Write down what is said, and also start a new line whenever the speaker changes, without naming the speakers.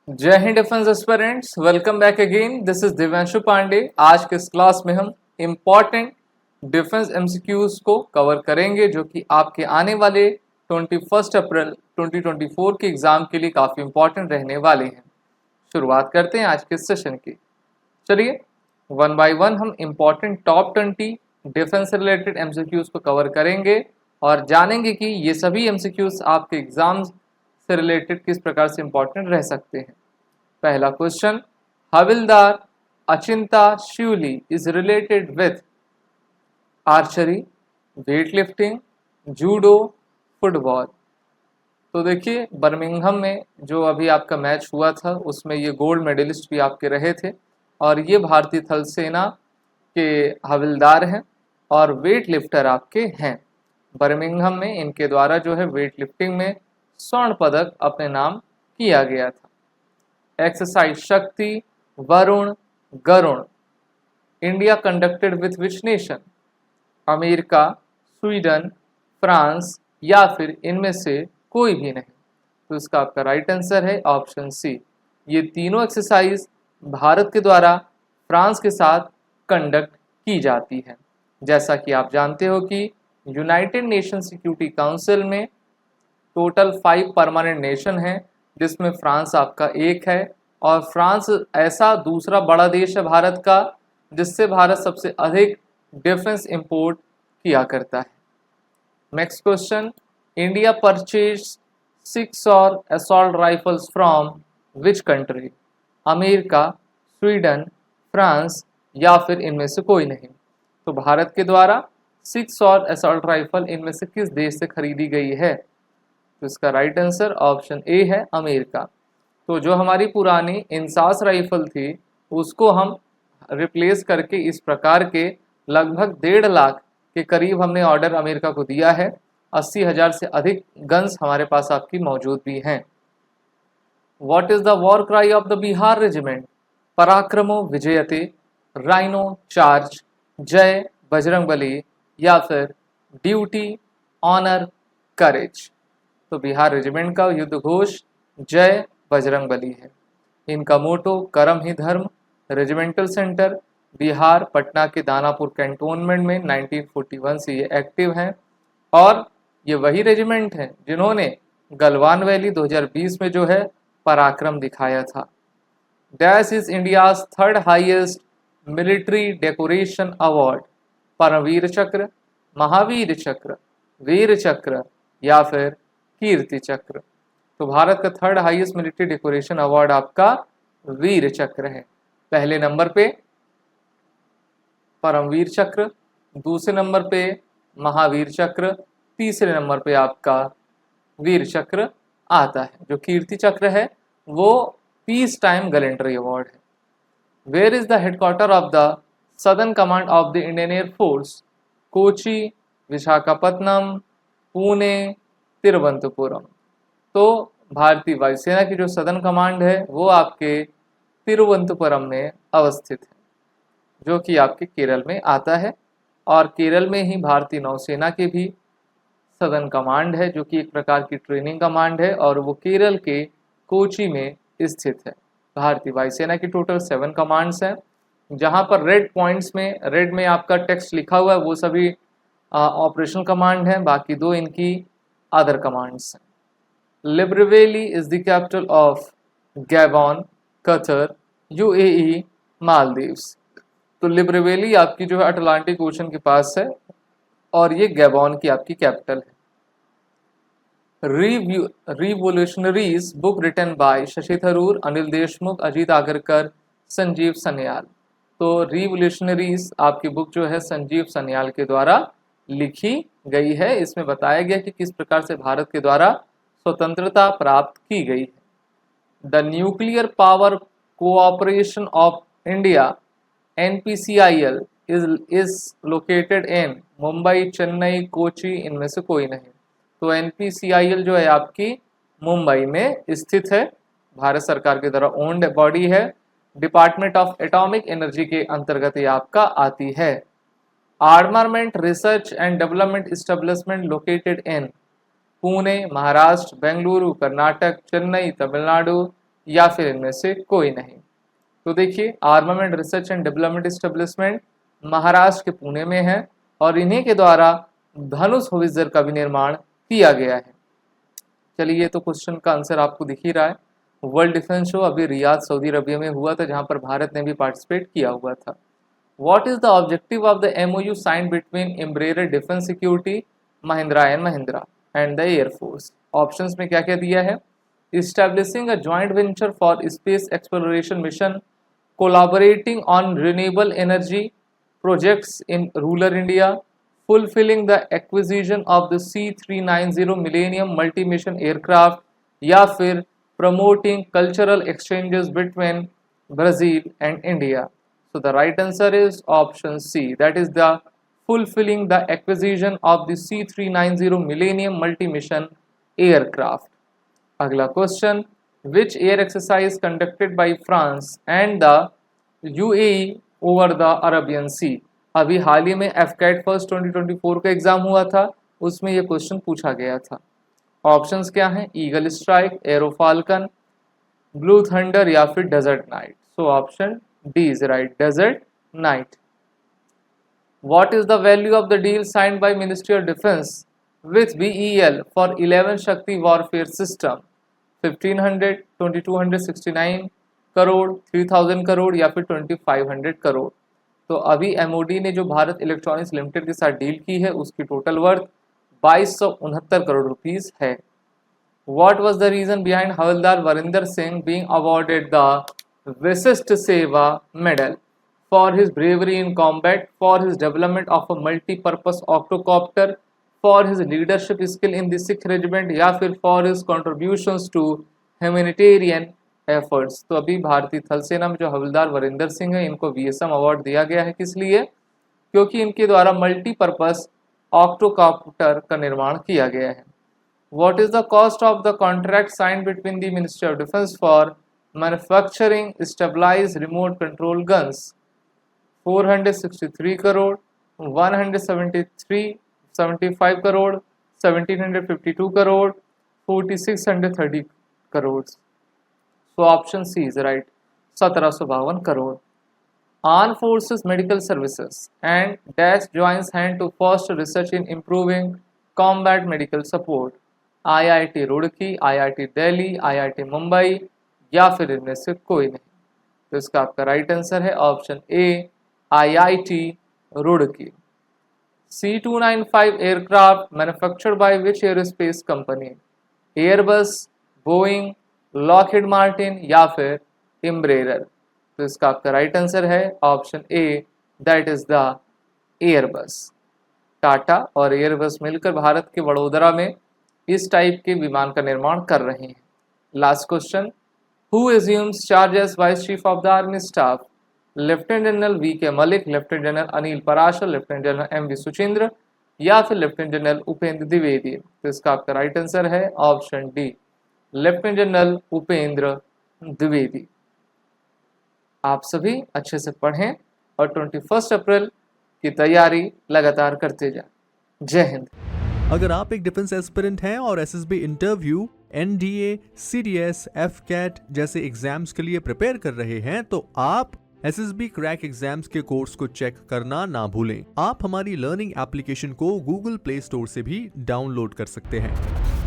जय Hind defence aspirants, welcome back again. This is Divyanshu Pandey. आज के इस क्लास में हम इम्पॉर्टेंट डिफेंस एमसीक्यूज को कवर करेंगे जो कि आपके आने वाले 21 अप्रैल 2024 के एग्जाम के लिए काफ़ी इम्पॉर्टेंट रहने वाले हैं। शुरुआत करते हैं आज के सेशन की। चलिए वन बाय वन हम important top 20 defence related MCQs को कवर करेंगे और जानेंगे कि ये सभी एमसीक्यूज आपके एग्जाम्स से रिलेटेड किस प्रकार से इम्पॉर्टेंट रह सकते हैं। पहला question, हविलदार Achinta Shivli is related with archery, weight lifting, judo, football. तो देखिए बर्मिंघम में जो अभी आपका मैच हुआ था उसमें ये गोल्ड मेडलिस्ट भी आपके रहे थे और ये भारतीय थल सेना के हविलदार हैं और वेट लिफ्टर आपके हैं। बर्मिंघम में इनके द्वारा जो है वेट लिफ्टिंग में स्वर्ण पदक अपने नाम किया गया था। Exercise Shakti, Varun, Garun India conducted with which nation? America, Sweden, France या फिर इनमें से कोई भी नहीं। तो इसका आपका राइट आंसर है ऑप्शन सी। ये तीनों एक्सरसाइज भारत के द्वारा फ्रांस के साथ कंडक्ट की जाती है। जैसा कि आप जानते हो कि यूनाइटेड नेशन सिक्योरिटी काउंसिल में टोटल 5 परमानेंट नेशन हैं जिसमें फ्रांस आपका एक है और फ्रांस ऐसा दूसरा बड़ा देश है भारत का जिससे भारत सबसे अधिक डिफेंस इंपोर्ट किया करता है। नेक्स्ट क्वेश्चन, इंडिया परचेज 6 और assault rifles from which country? America, Sweden, France या फिर इनमें से कोई नहीं। तो भारत के द्वारा 6 और असॉल्ट राइफल इनमें से किस देश से खरीदी गई है? तो इसका राइट आंसर ऑप्शन ए है, अमेरिका। तो जो हमारी पुरानी इंसास राइफल थी उसको हम रिप्लेस करके इस प्रकार के लगभग 1.5 लाख के करीब हमने ऑर्डर अमेरिका को दिया है। 80,000 से अधिक गन्स हमारे पास आपकी मौजूद भी हैं। What is the war cry of the Bihar Regiment? पराक्रमो विजयते, राइनो चार्ज, जय बजरंगबली या फिर ड्यूटी ऑनर करेज? तो बिहार रेजिमेंट का युद्ध घोष जय बजरंगबली है। इनका मोटो करम ही धर्म। रेजिमेंटल सेंटर बिहार, पटना के दानापुर कैंटोनमेंट में 1941 से ये एक्टिव हैं और ये वही रेजिमेंट हैं जिन्होंने गलवान वैली 2020 में जो है पराक्रम दिखाया था। Dash is India's 3rd highest military decoration award? Paramvir Chakra, Mahavir चक्र, वीर चक्र या फिर कीर्ति चक्र? तो भारत का 3rd highest military decoration award आपका वीर चक्र है। पहले नंबर पे परमवीर चक्र, दूसरे नंबर पे महावीर चक्र, तीसरे नंबर पे आपका वीर चक्र आता है। जो कीर्ति चक्र है वो पीस टाइम गैलेंट्री अवार्ड है। Where is the headquarter of the southern command of the Indian Air Force? Kochi, Visakhapatnam, Pune, Thiruvananthapuram. तो भारतीय वायुसेना की जो सदर्न कमांड है वो आपके तिरुवनंतपुरम में अवस्थित है जो कि आपके केरल में आता है और केरल में ही भारतीय नौसेना की भी सदर्न कमांड है जो कि एक प्रकार की ट्रेनिंग कमांड है और वो केरल के कोची में स्थित है। भारतीय वायुसेना की टोटल 7 कमांड्स हैं। जहां पर रेड पॉइंट्स में, रेड में आपका टेक्स्ट लिखा हुआ है वो सभी ऑपरेशनल कमांड हैं, बाकी 2 इनकी अदर कमांड्स हैं। Libreville is the capital of Gabon, Qatar, UAE, Maldives. तो लिब्रेवेली आपकी जो है अटलांटिक ओशन के पास है और ये गैबॉन की आपकी कैपिटल है। Revolutionaries book written by Shashi Tharoor, Anil Deshmukh, Ajit Agarkar, Sanjeev Sanyal. तो रिवोल्यूशनरीज आपकी बुक जो है संजीव सन्याल के द्वारा लिखी गई है। इसमें बताया गया कि किस प्रकार से भारत के द्वारा स्वतंत्रता प्राप्त की गई है। The nuclear power cooperation of India NPCIL is located in Mumbai, Chennai, Kochi, इनमें से कोई नहीं। तो NPCIL जो है आपकी मुंबई में स्थित है, भारत सरकार के द्वारा ओन्ड बॉडी है। डिपार्टमेंट ऑफ एटॉमिक एनर्जी के अंतर्गत ये आपका आती है। Armament research and development establishment located in Pune, Maharashtra, Bengaluru, Karnataka, Chennai, Tamil Nadu या फिर इनमें से कोई नहीं। तो देखिए, armament research and development establishment Maharashtra के पुणे में है और इन्हीं के द्वारा धनुष होवित्जर का भी निर्माण किया गया है। चलिए, ये तो क्वेश्चन का आंसर आपको दिख ही रहा है। वर्ल्ड डिफेंस शो अभी रियाद सऊदी अरबिया में हुआ था, जहां पर भारत ने भी पार्टिसिपेट किया हुआ था। What is the objective of the MOU signed between Embraer defence security Mahindra and Mahindra and the air force? Options में क्या क्या दिया है? Establishing a joint venture for space exploration mission, collaborating on renewable energy projects in rural India, fulfilling the acquisition of the C390 Millennium Multi-Mission Aircraft, या फिर promoting cultural exchanges between Brazil and India. So the right answer is option C, that is the fulfilling the acquisition of the C390 Millennium Multi-Mission Aircraft. अगला question, which air exercise conducted by France and the UAE over the Arabian Sea? अभी हाल ही में AFCAT first 2024 का exam हुआ था, उसमें यह question पूछा गया था। ऑप्शंस क्या हैं? Eagle Strike, Arrow Falcon, Blue Thunder या फिर Desert Knight. So option D is right, Desert Knight. What is the value of the deal signed by Ministry of Defence with BEL for 11 Shakti warfare system? 1500, 2269 crore, 3000 crore या फिर 2500 करोड़। तो अभी MOD ने जो Bharat electronics limited के साथ डील की है, उसकी टोटल वर्थ 2269 करोड़ रुपीस है। What was the reason behind havildar Varinder Singh being awarded the Vishisht Seva Medal for his bravery in combat, for his development of a multipurpose octocopter, for his leadership skill in the Sikh Regiment या फिर for his contributions to humanitarian efforts? तो अभी भारतीय थल सेना में जो हवलदार वरिंदर सिंह है, इनको VSM अवार्ड दिया गया है। किस लिए? क्योंकि इनके द्वारा मल्टीपर्पस ऑक्टोकॉप्टर का निर्माण किया गया है। What is the cost of the contract signed between the Ministry of Defence for manufacturing stabilised remote control guns? 463 crore, 175 crore, 1752 crore, 4630 crore. So option C is right, 1752 crore. Armed Forces Medical Services and Dash joins hand to foster research in improving combat medical support? IIT Roorkee, IIT Delhi, IIT Mumbai या फिर इनमें से कोई नहीं। तो इसका आपका right answer है option A, IIT Roorkee. C295 aircraft manufactured by which aerospace company? Airbus, Boeing, Lockheed Martin या फिर एम्ब्रेयर? तो इसका आपका राइट आंसर है option A, that is the Airbus. Tata और एयरबस मिलकर भारत के वडोदरा में इस टाइप के विमान का निर्माण कर रहे हैं। Last question, who assumes charge as vice chief of the army staff? Lieutenant general VK Malik, lieutenant general Anil Parashar, lieutenant general MV Suchindra या फिर लेफ्टिनेंट जनरल उपेंद्र द्विवेदी? तो इसका आपका राइट आंसर है option D, lieutenant general Upendra Dwivedi. आप सभी अच्छे से पढ़ें और 21 अप्रैल की तैयारी लगातार करते जाएं। जय हिंद।
अगर आप एक डिफेंस एस्पिरेंट हैं और SSB interview, NDA, CDS, FCAT जैसे एग्जाम्स के लिए प्रिपेयर कर रहे हैं तो आप SSB क्रैक एग्जाम्स के कोर्स को चेक करना ना भूलें। आप हमारी लर्निंग एप्लीकेशन को Google Play स्टोर से भी डाउनलोड कर सकते हैं।